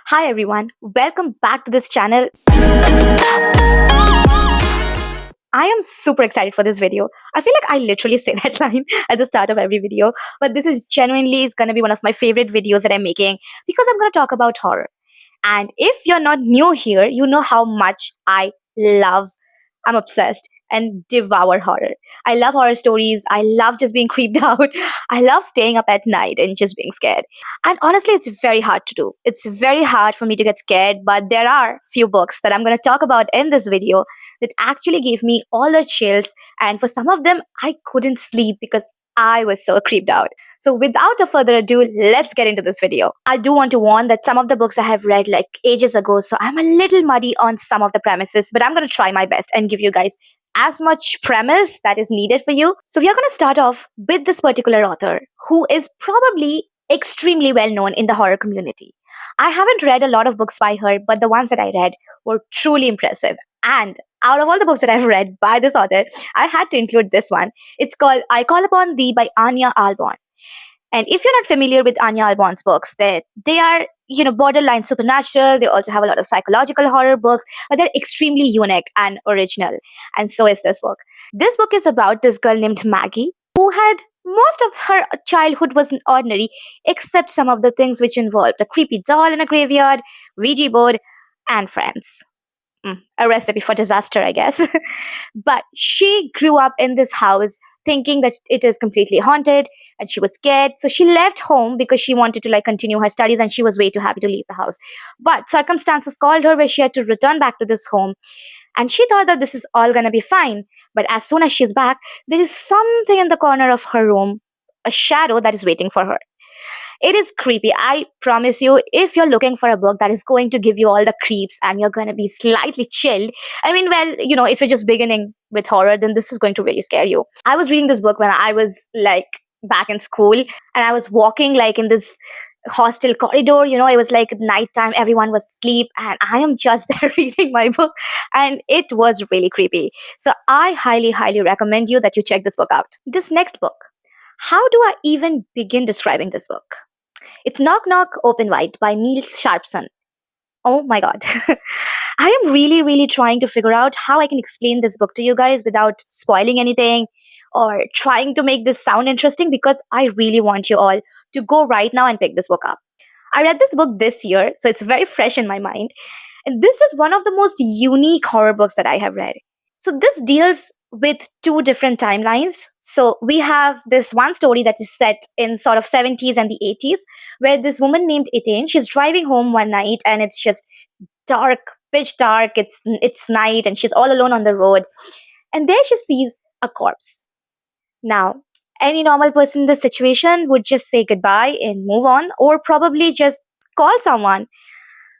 Hi everyone, welcome back to this channel. I am super excited for this video. I feel like I literally say that line at the start of every video, but this is genuinely is going to be one of my favorite videos that I'm making because I'm going to talk about horror. And if you're not new here, you know how much I'm obsessed and devour horror. I love horror stories. I love just being creeped out. I love staying up at night and just being scared. And honestly, it's very hard to do. It's very hard for me to get scared, but there are few books that I'm going to talk about in this video that actually gave me all the chills. And for some of them, I couldn't sleep because I was so creeped out. So without a further ado, let's get into this video. I do want to warn that some of the books I have read like ages ago, so I'm a little muddy on some of the premises, but I'm going to try my best and give you guys as much premise that is needed for you. So we are going to start off with this particular author who is probably extremely well known in the horror community. I haven't read a lot of books by her, but the ones that I read were truly impressive. And out of all the books that I've read by this author, I had to include this one. It's called I Call Upon Thee by Anya Albon. And if you're not familiar with Anya Albon's books, they are, borderline supernatural. They also have a lot of psychological horror books, but they're extremely unique and original. And so is this book. This book is about this girl named Maggie who had most of her childhood wasn't ordinary, except some of the things which involved a creepy doll in a graveyard, Ouija board, and friends. A recipe for disaster, I guess. But she grew up in this house thinking that it is completely haunted and she was scared. So she left home because she wanted to continue her studies and she was way too happy to leave the house. But circumstances called her where she had to return back to this home. And she thought that this is all gonna be fine. But as soon as she's back, there is something in the corner of her room, a shadow that is waiting for her. It is creepy. I promise you, if you're looking for a book that is going to give you all the creeps and you're going to be slightly chilled, if you're just beginning with horror, then this is going to really scare you. I was reading this book when I was back in school and I was walking in this hostel corridor. It was like nighttime, everyone was asleep, and I am just there reading my book, and it was really creepy. So I highly, highly recommend you that you check this book out. This next book. How do I even begin describing this book? It's Knock Knock Open Wide by Neil Sharpson. Oh my god. I am really, really trying to figure out how I can explain this book to you guys without spoiling anything or trying to make this sound interesting, because I really want you all to go right now and pick this book up. I read this book this year, so it's very fresh in my mind. And this is one of the most unique horror books that I have read. So this deals with two different timelines. So we have this one story that is set in sort of 70s and the 80s, where this woman named Etienne, she's driving home one night and it's just dark, pitch dark. It's night and she's all alone on the road. And there she sees a corpse. Now, any normal person in this situation would just say goodbye and move on, or probably just call someone.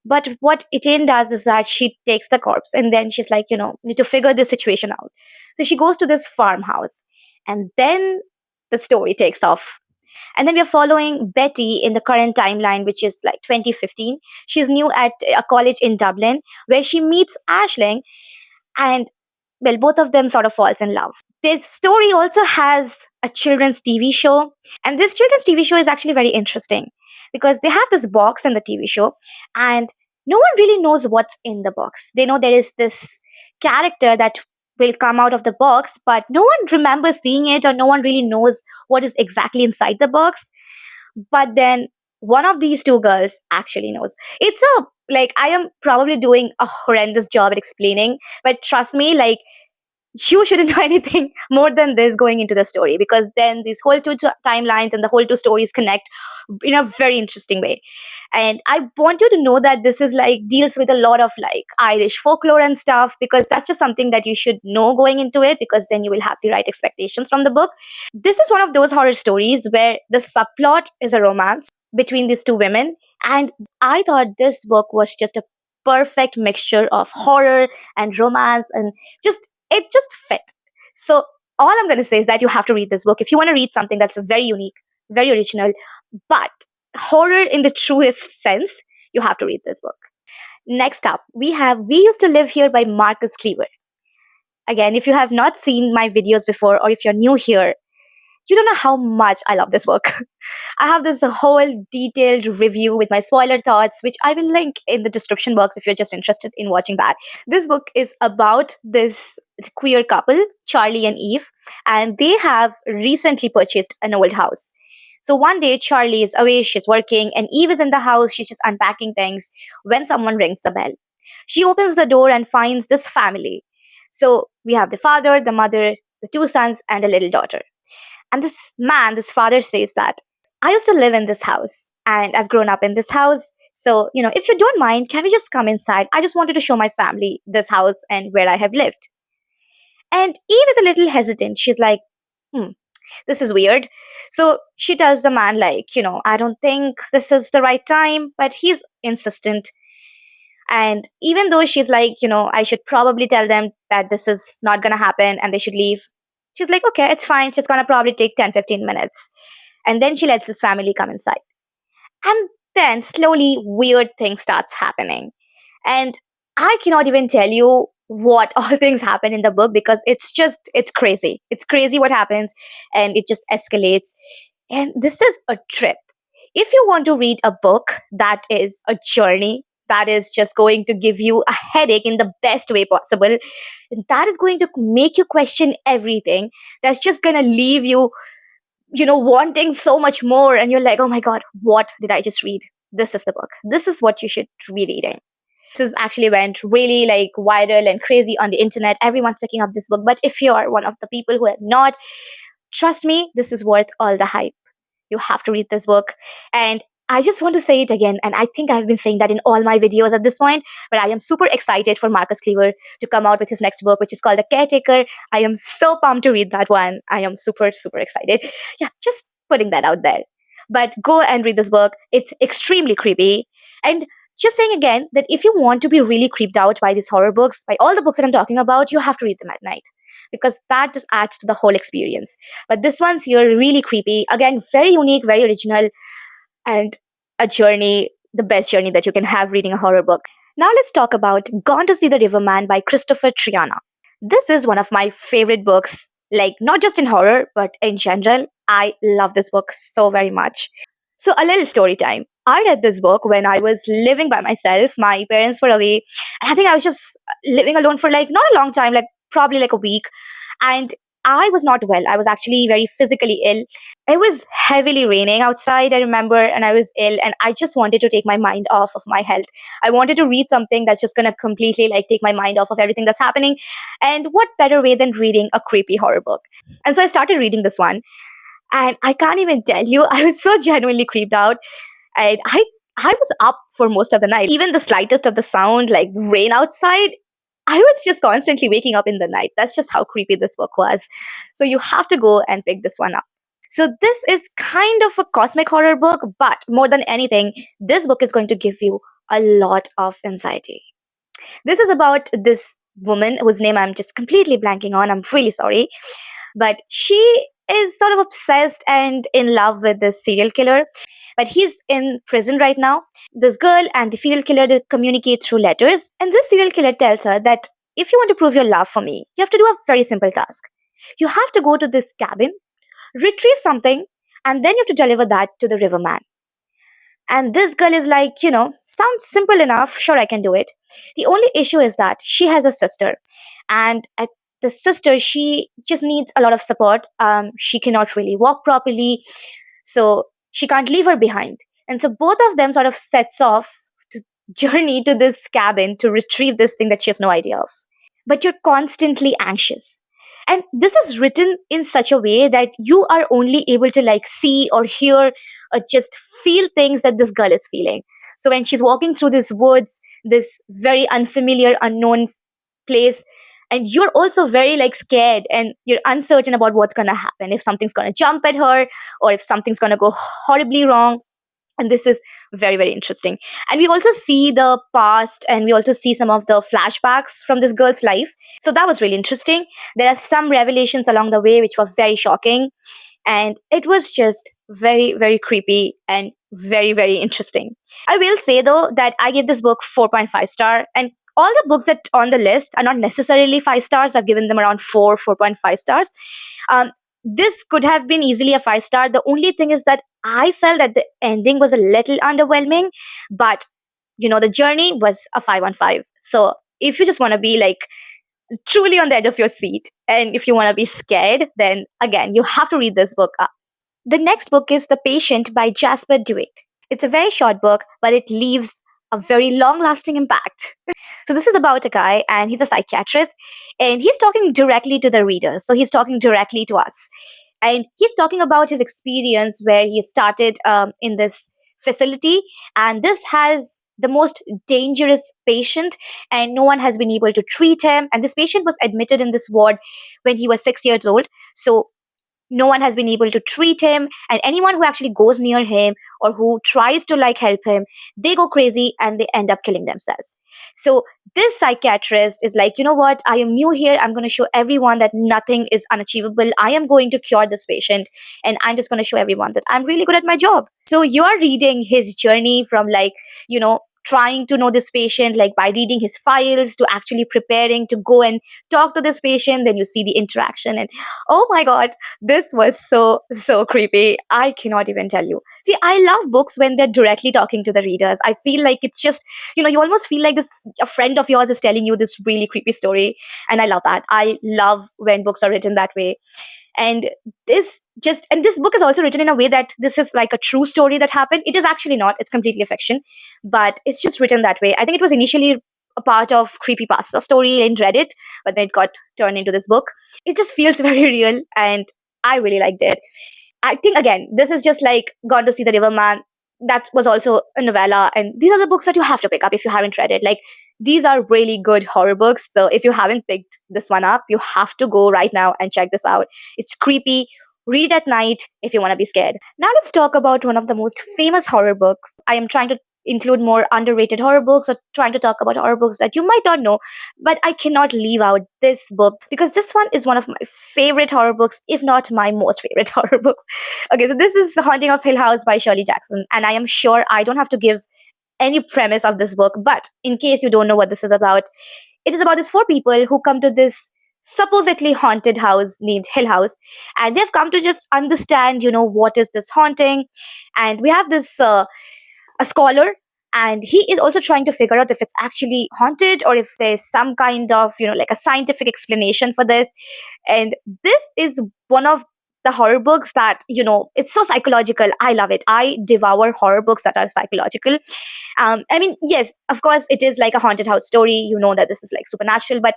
But what Etienne does is that she takes the corpse and then she's like, need to figure this situation out. So she goes to this farmhouse and then the story takes off. And then we're following Betty in the current timeline, which is 2015. She's new at a college in Dublin where she meets Aisling, and well, both of them sort of falls in love. This story also has a children's TV show, and this children's TV show is actually very interesting because they have this box in the TV show and no one really knows what's in the box. They know there is this character that will come out of the box, but no one remembers seeing it or no one really knows what is exactly inside the box. But then one of these two girls actually knows. I am probably doing a horrendous job at explaining, but trust me, you shouldn't do anything more than this going into the story, because then these whole two timelines and the whole two stories connect in a very interesting way. And I want you to know that this is deals with a lot of Irish folklore and stuff, because that's just something that you should know going into it, because then you will have the right expectations from the book. This is one of those horror stories where the subplot is a romance between these two women, and I thought this book was just a perfect mixture of horror and romance, and it just fit. So all I'm going to say is that you have to read this book if you want to read something that's very unique, very original, but horror in the truest sense. You have to read this book. Next up, we have We Used to Live Here by Marcus Cleaver. Again, if you have not seen my videos before or if you're new here, You don't know how much I love this book. I have this whole detailed review with my spoiler thoughts, which I will link in the description box if you're just interested in watching that. This book is about this queer couple, Charlie and Eve, and they have recently purchased an old house. So one day, Charlie is away, she's working, and Eve is in the house, she's just unpacking things when someone rings the bell. She opens the door and finds this family. So we have the father, the mother, the two sons, and a little daughter. And this man, this father says that I used to live in this house and I've grown up in this house. So, if you don't mind, can we just come inside? I just wanted to show my family this house and where I have lived. And Eve is a little hesitant. She's like, hmm, this is weird. So she tells the man, like, I don't think this is the right time, but he's insistent. And even though she's like, I should probably tell them that this is not going to happen and they should leave, she's like, okay, it's fine. It's just going to probably take 10-15 minutes. And then she lets this family come inside. And then slowly weird things starts happening. And I cannot even tell you what all things happen in the book because it's crazy. It's crazy what happens and it just escalates. And this is a trip. If you want to read a book that is a journey, that is just going to give you a headache in the best way possible, that is going to make you question everything, that's just going to leave you, wanting so much more. And you're like, oh my God, what did I just read? This is the book. This is what you should be reading. This is actually went really like viral and crazy on the internet. Everyone's picking up this book. But if you are one of the people who have not, trust me, this is worth all the hype. You have to read this book. And I just want to say it again, and I think I've been saying that in all my videos at this point, but I am super excited for Marcus Cleaver to come out with his next book, which is called The Caretaker. I am so pumped to read that one. I am super, super excited. Yeah, just putting that out there. But go and read this book. It's extremely creepy. And just saying again that if you want to be really creeped out by these horror books, by all the books that I'm talking about, you have to read them at night because that just adds to the whole experience. But this one's here really creepy. Again, very unique, very original, and a journey, the best journey that you can have reading a horror book. Now let's talk about Gone to See the Riverman by Christopher Triana. This is one of my favorite books, like not just in horror, but in general. I love this book so very much. So a little story time. I read this book when I was living by myself. My parents were away, and I think I was just living alone for like not a long time, like probably like a week. And I was not well. I was actually very physically ill. It was heavily raining outside, I remember, and I was ill, and I just wanted to take my mind off of my health. I wanted to read something that's just gonna completely like take my mind off of everything that's happening. And what better way than reading a creepy horror book? And so I started reading this one, and I can't even tell you, I was so genuinely creeped out. And I was up for most of the night. Even the slightest of the sound, like rain outside, I was just constantly waking up in the night. That's just how creepy this book was. So you have to go and pick this one up. So this is kind of a cosmic horror book, but more than anything, this book is going to give you a lot of anxiety. This is about this woman whose name I'm just completely blanking on. I'm really sorry. But she is sort of obsessed and in love with this serial killer. But he's in prison right now. This girl and the serial killer, they communicate through letters. And this serial killer tells her that if you want to prove your love for me, you have to do a very simple task. You have to go to this cabin, retrieve something, and then you have to deliver that to the riverman. And this girl is like, sounds simple enough. Sure, I can do it. The only issue is that she has a sister. And the sister, she just needs a lot of support. She cannot really walk properly. So she can't leave her behind. And so both of them sort of sets off to journey to this cabin to retrieve this thing that she has no idea of. But you're constantly anxious. And this is written in such a way that you are only able to like see or hear or just feel things that this girl is feeling. So when she's walking through these woods, this very unfamiliar, unknown place, and you're also very like scared and you're uncertain about what's going to happen, if something's going to jump at her or if something's going to go horribly wrong. And this is very, very interesting. And we also see the past and we also see some of the flashbacks from this girl's life. So that was really interesting. There are some revelations along the way which were very shocking. And it was just very, very creepy and very, very interesting. I will say though that I gave this book 4.5 star, and all the books that on the list are not necessarily 5 stars. I've given them around 4.5 stars. this could have been easily a 5 star. The only thing is that I felt that the ending was a little underwhelming, but the journey was a 5 on 5. So if you just want to be like truly on the edge of your seat, and if you want to be scared, then again, you have to read this book. The next book is The Patient by Jasper Dewitt. It's a very short book, but it leaves a very long lasting impact. So, this is about a guy, and he's a psychiatrist, and he's talking directly to the reader. So, he's talking directly to us. And he's talking about his experience where he started in this facility, and this has the most dangerous patient, and no one has been able to treat him. And this patient was admitted in this ward when he was 6 years old. So, no one has been able to treat him, and anyone who actually goes near him or who tries to like help him, they go crazy and they end up killing themselves. So this psychiatrist is like, you know what, I am new here, I'm going to show everyone that nothing is unachievable, I am going to cure this patient, and I'm just going to show everyone that I'm really good at my job. So you are reading his journey from like, trying to know this patient, like by reading his files, to actually preparing to go and talk to this patient. Then you see the interaction, and oh my god, this was so creepy. I cannot even tell you. See, I love books when they're directly talking to the readers. I feel like it's just, you almost feel like this a friend of yours is telling you this really creepy story, and I love that. I love when books are written that way. And this book is also written in a way that this is like a true story that happened. It is actually not. It's completely fiction, but it's just written that way. I think it was initially a part of creepypasta story in Reddit, but then it got turned into this book. It just feels very real, and I really liked it. I think again, this is just like Gone to See the Riverman. That was also a novella, and these are the books that you have to pick up if you haven't read it. Like, these are really good horror books. So if you haven't picked this one up, you have to go right now and check this out. It's creepy. Read at night if you want to be scared. Now let's talk about one of the most famous horror books. I am trying to include more underrated horror books, or trying to talk about horror books that you might not know, but I cannot leave out this book because this one is one of my favorite horror books, if not my most favorite horror books. Okay, so this is The Haunting of Hill House by Shirley Jackson, and I am sure I don't have to give any premise of this book, but in case you don't know what this is about, it is about these four people who come to this supposedly haunted house named Hill House, and they've come to just understand, what is this haunting. And we have this a scholar, and he is also trying to figure out if it's actually haunted or if there's some kind of, like a scientific explanation for this. And this is one of the horror books that, it's so psychological. I love it. I devour horror books that are psychological. I mean, yes, of course it is like a haunted house story, that this is like supernatural, but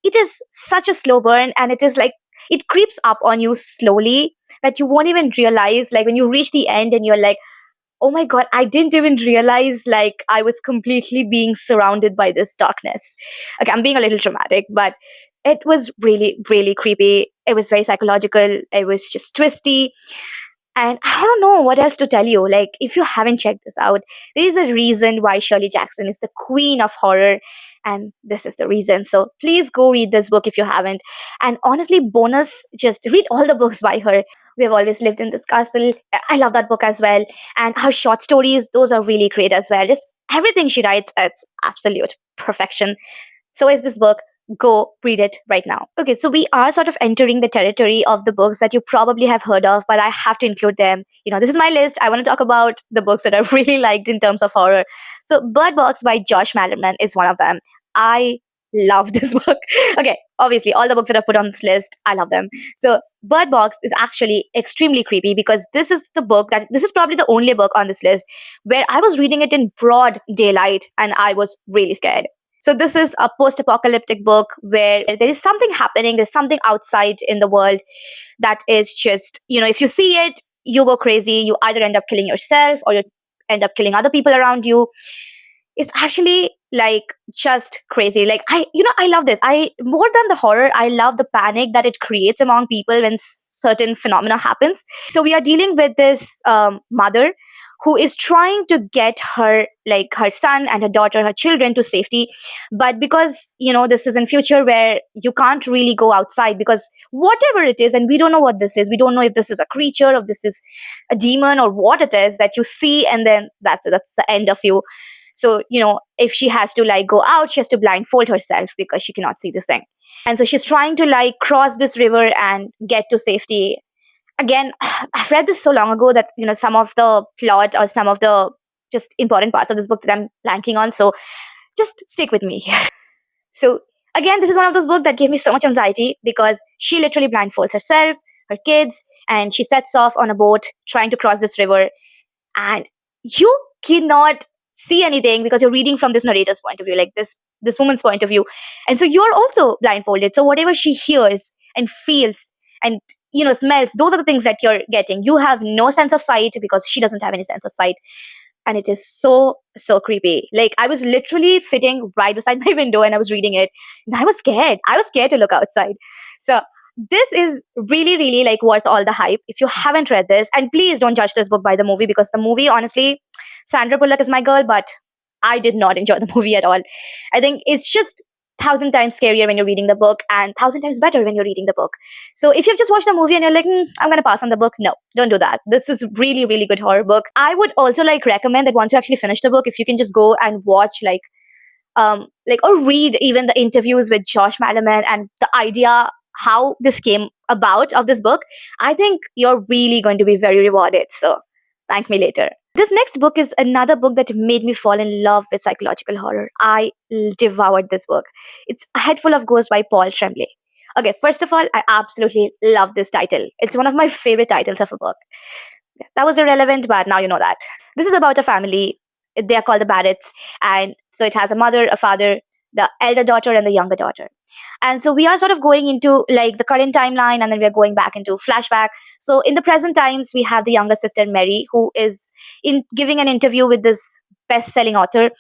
it is such a slow burn, and it is like it creeps up on you slowly that you won't even realize, like when you reach the end and you're like, oh my god, I didn't even realize like I was completely being surrounded by this darkness. Okay, I'm being a little dramatic, but it was really, really creepy. It was very psychological. It was just twisty. And I don't know what else to tell you. Like, if you haven't checked this out, there is a reason why Shirley Jackson is the queen of horror. And this is the reason. So please go read this book if you haven't. And honestly, bonus, just read all the books by her. We Have Always Lived in This Castle. I love that book as well. And her short stories, those are really great as well. Just everything she writes, it's absolute perfection. So is this book. Go read it right now. Okay, so we are sort of entering the territory of the books that you probably have heard of, but I have to include them. This is my list. I want to talk about the books that I really liked in terms of horror. So Bird Box by Josh Malerman is one of them. I love this book. Okay, obviously all the books that I've put on this list, I love them. So Bird Box is actually extremely creepy because this is probably the only book on this list where I was reading it in broad daylight and I was really scared. So this is a post-apocalyptic book where there is something happening, there's something outside in the world that is just, if you see it, you go crazy. You either end up killing yourself or you end up killing other people around you. It's actually like just crazy. Like I love this. I more than the horror, I love the panic that it creates among people when certain phenomena happens. So we are dealing with this mother who is trying to get her son and her daughter, her children, to safety, but because this is in future where you can't really go outside because whatever it is, and we don't know what this is, we don't know if this is a creature, if this is a demon, or what it is that you see, and then that's it, that's the end of you. So, if she has to go out, she has to blindfold herself because she cannot see this thing. And so she's trying to cross this river and get to safety. Again, I've read this so long ago that some of the plot or some of the just important parts of this book that I'm blanking on. So just stick with me here. So again, this is one of those books that gave me so much anxiety because she literally blindfolds herself, her kids, and she sets off on a boat trying to cross this river. And you cannot see anything because you're reading from this narrator's point of view, like this woman's point of view, and so you're also blindfolded. So whatever she hears and feels and smells, those are the things that you're getting. You have no sense of sight because she doesn't have any sense of sight, and it is so creepy. Like, I was literally sitting right beside my window and I was reading it, and I was scared to look outside. So this is really, really like worth all the hype. If you haven't read this, and please don't judge this book by the movie, because the movie, honestly, Sandra Bullock is my girl, but I did not enjoy the movie at all. I think it's just thousand times scarier when you're reading the book, and thousand times better when you're reading the book. So if you've just watched the movie and you're like, I'm gonna pass on the book, no, don't do that. This is really, really good horror book. I would also like recommend that once you actually finish the book, if you can just go and watch or read even the interviews with Josh Malaman and the idea how this came about of this book, I think you're really going to be very rewarded. So thank me later. This next book is another book that made me fall in love with psychological horror. I devoured this book. It's A Head Full of Ghosts by Paul Tremblay. Okay, first of all, I absolutely love this title. It's one of my favorite titles of a book. That was irrelevant, but now you know that. This is about a family. They are called the Barretts, and so it has a mother, a father, the elder daughter, and the younger daughter. And so we are sort of going into like the current timeline, and then we are going back into flashback. So in the present times, we have the younger sister Mary, who is in giving an interview with this best-selling author,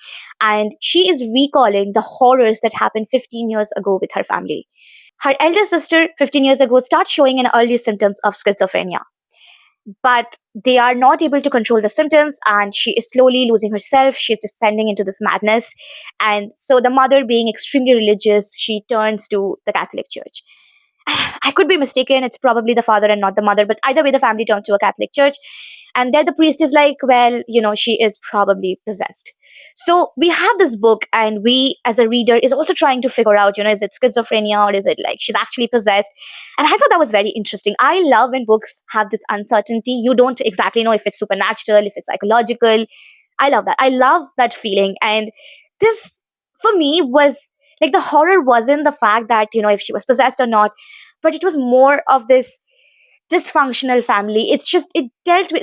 and she is recalling the horrors that happened 15 years ago with her family. Her elder sister, 15 years ago, starts showing an early symptoms of schizophrenia, but they are not able to control the symptoms, and she is slowly losing herself. She's descending into this madness. And so the mother, being extremely religious, she turns to the Catholic Church. I could be mistaken, it's probably the father and not the mother, but either way the family turns to a Catholic church, and there the priest is like, well, she is probably possessed. So we have this book, and we as a reader is also trying to figure out, is it schizophrenia or is it like she's actually possessed. And I thought that was very interesting. I love when books have this uncertainty. You don't exactly know if it's supernatural, if it's psychological. I love that. I love that feeling. And this, for me, was like, the horror wasn't the fact that, if she was possessed or not, but it was more of this dysfunctional family. It's just, it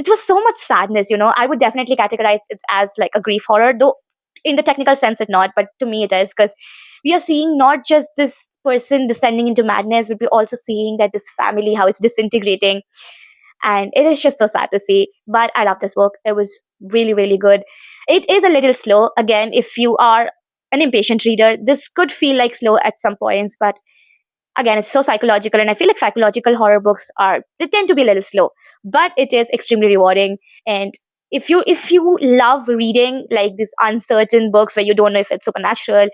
was so much sadness. I would definitely categorize it as like a grief horror, though in the technical sense it not, but to me it is, because we are seeing not just this person descending into madness, but we're also seeing that this family, how it's disintegrating. And it is just so sad to see. But I love this book. It was really, really good. It is a little slow. Again, if you are an impatient reader, this could feel like slow at some points, but again, it's so psychological, and I feel like psychological horror books they tend to be a little slow, but it is extremely rewarding. And if you love reading like these uncertain books where you don't know if it's supernatural,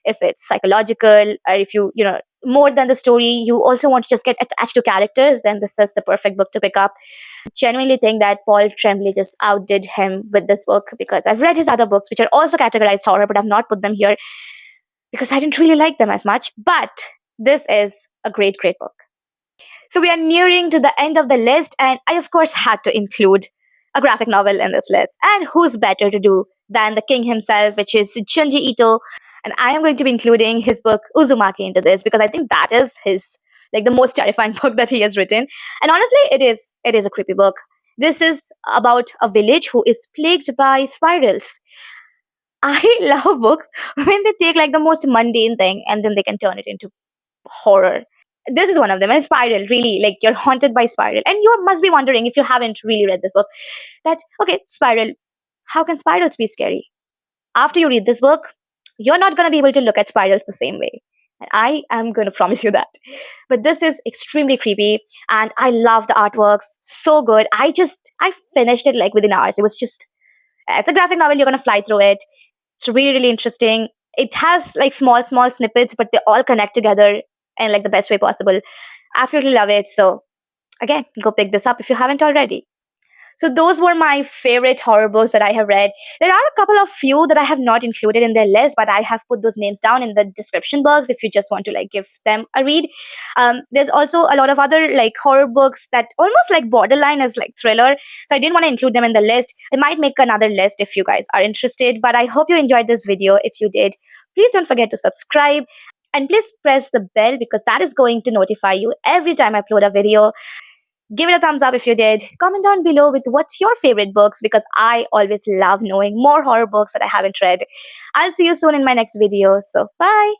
if it's psychological, or if more than the story, you also want to just get attached to characters, then this is the perfect book to pick up. Genuinely think that Paul Tremblay just outdid him with this book, because I've read his other books which are also categorized horror, but I've not put them here because I didn't really like them as much. But this is a great, great book. So we are nearing to the end of the list, and I, of course, had to include a graphic novel in this list. And who's better to do than the king himself, which is Junji Ito. And I am going to be including his book Uzumaki into this, because I think that is his, like, the most terrifying book that he has written. And honestly, it is a creepy book. This is about a village who is plagued by spirals. I love books when they take like the most mundane thing and then they can turn it into horror. This is one of them. And Spiral, really, like, you're haunted by Spiral. And you must be wondering, if you haven't really read this book, that, okay, Spiral, how can spirals be scary? After you read this book, you're not going to be able to look at spirals the same way. And I am going to promise you that. But this is extremely creepy, and I love the artworks. So good. I finished it like within hours. It was just, it's a graphic novel. You're going to fly through it. It's really, really interesting. It has like small snippets, but they all connect together in like the best way possible. Absolutely love it. So again, go pick this up if you haven't already. So those were my favorite horror books that I have read. There are a couple of few that I have not included in their list, but I have put those names down in the description box if you just want to like give them a read. There's also a lot of other like horror books that almost like borderline as like thriller. So I didn't want to include them in the list. I might make another list if you guys are interested. But I hope you enjoyed this video. If you did, please don't forget to subscribe. And please press the bell because that is going to notify you every time I upload a video. Give it a thumbs up if you did. Comment down below with what's your favorite books because I always love knowing more horror books that I haven't read. I'll see you soon in my next video. So bye.